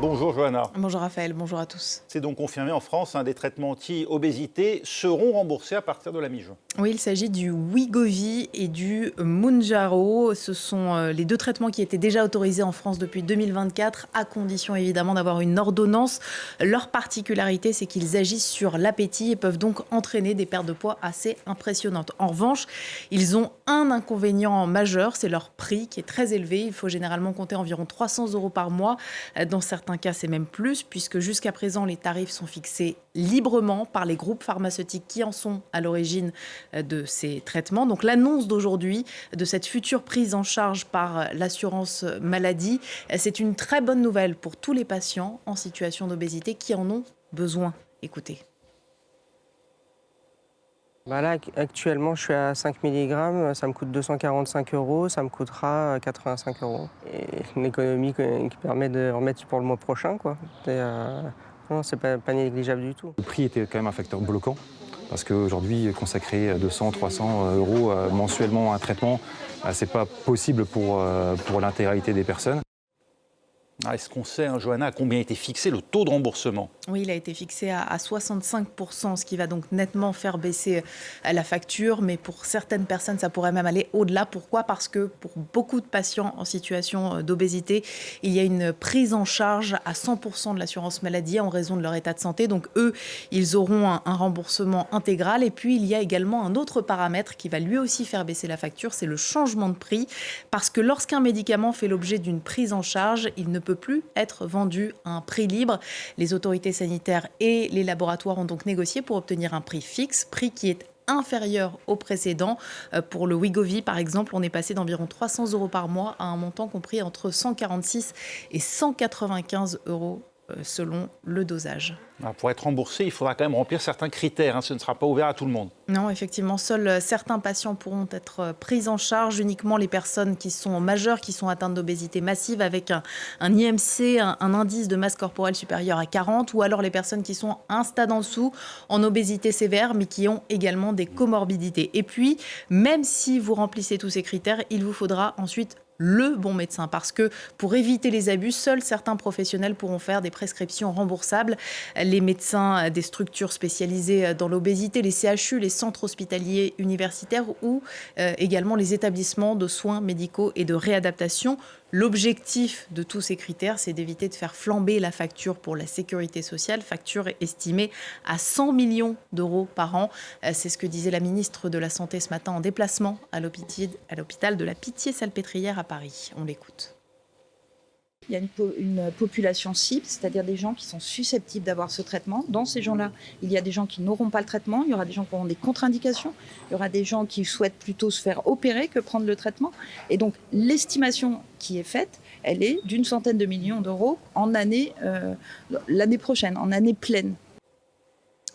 Bonjour Johanna. Bonjour Raphaël, bonjour à tous. C'est donc confirmé en France, des traitements anti-obésité seront remboursés à partir de la mi-juin. Oui, il s'agit du Wegovy et du Mounjaro. Ce sont les deux traitements qui étaient déjà autorisés en France depuis 2024, à condition évidemment d'avoir une ordonnance. Leur particularité, c'est qu'ils agissent sur l'appétit et peuvent donc entraîner des pertes de poids assez impressionnantes. En revanche, ils ont un inconvénient majeur, c'est leur prix qui est très élevé. Il faut généralement compter environ 300 € par mois. Dans certains cas, c'est même plus, puisque jusqu'à présent, les tarifs sont fixés librement par les groupes pharmaceutiques qui en sont à l'origine de ces traitements. Donc l'annonce d'aujourd'hui de cette future prise en charge par l'assurance maladie, c'est une très bonne nouvelle pour tous les patients en situation d'obésité qui en ont besoin. Écoutez. Là, actuellement, je suis à 5 mg, ça me coûte 245 €, ça me coûtera 85 €. Et une économie qui permet de remettre pour le mois prochain, quoi. Non, c'est pas négligeable du tout. Le prix était quand même un facteur bloquant, parce qu'aujourd'hui, consacrer 200, 300 € mensuellement à un traitement, c'est pas possible pour l'intégralité des personnes. Est-ce qu'on sait, Johanna, à combien a été fixé le taux de remboursement? Oui, il a été fixé à 65%, ce qui va donc nettement faire baisser la facture. Mais pour certaines personnes, ça pourrait même aller au-delà. Pourquoi ? Parce que pour beaucoup de patients en situation d'obésité, il y a une prise en charge à 100% de l'assurance maladie en raison de leur état de santé. Donc eux, ils auront un remboursement intégral. Et puis, il y a également un autre paramètre qui va lui aussi faire baisser la facture, c'est le changement de prix. Parce que lorsqu'un médicament fait l'objet d'une prise en charge, il ne peut plus être vendu à un prix libre. Les autorités sanitaires et les laboratoires ont donc négocié pour obtenir un prix fixe, prix qui est inférieur au précédent. Pour le Wegovy, par exemple, on est passé d'environ 300 € par mois à un montant compris entre 146 et 195 € selon le dosage. Pour être remboursé, il faudra quand même remplir certains critères. Ce ne sera pas ouvert à tout le monde. Non, effectivement, seuls certains patients pourront être pris en charge, uniquement les personnes qui sont majeures, qui sont atteintes d'obésité massive avec un IMC, un indice de masse corporelle supérieur à 40, ou alors les personnes qui sont un stade en dessous en obésité sévère, mais qui ont également des comorbidités. Et puis, même si vous remplissez tous ces critères, il vous faudra ensuite le bon médecin, parce que pour éviter les abus, seuls certains professionnels pourront faire des prescriptions remboursables. Les médecins des structures spécialisées dans l'obésité, les CHU, les centres hospitaliers universitaires ou également les établissements de soins médicaux et de réadaptation. L'objectif de tous ces critères, c'est d'éviter de faire flamber la facture pour la sécurité sociale, facture estimée à 100 millions € par an. C'est ce que disait la ministre de la Santé ce matin en déplacement à l'hôpital de la Pitié-Salpêtrière à Paris. On l'écoute. Il y a une population cible, c'est-à-dire des gens qui sont susceptibles d'avoir ce traitement. Dans ces gens-là, il y a des gens qui n'auront pas le traitement, il y aura des gens qui auront des contre-indications, il y aura des gens qui souhaitent plutôt se faire opérer que prendre le traitement. Et donc, l'estimation qui est faite, elle est d'une centaine de millions d'euros en l'année prochaine, en année pleine.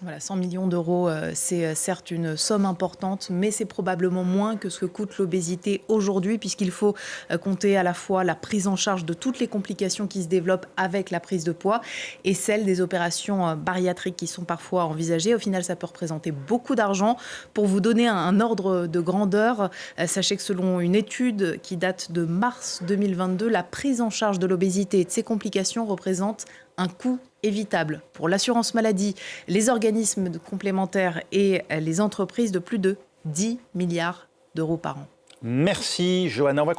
Voilà, 100 millions d'euros, c'est certes une somme importante, mais c'est probablement moins que ce que coûte l'obésité aujourd'hui, puisqu'il faut compter à la fois la prise en charge de toutes les complications qui se développent avec la prise de poids et celle des opérations bariatriques qui sont parfois envisagées. Au final, ça peut représenter beaucoup d'argent. Pour vous donner un ordre de grandeur, sachez que selon une étude qui date de mars 2022, la prise en charge de l'obésité et de ses complications représente un coût évitable pour l'assurance maladie, les organismes complémentaires et les entreprises de plus de 10 milliards € par an. Merci Johanna.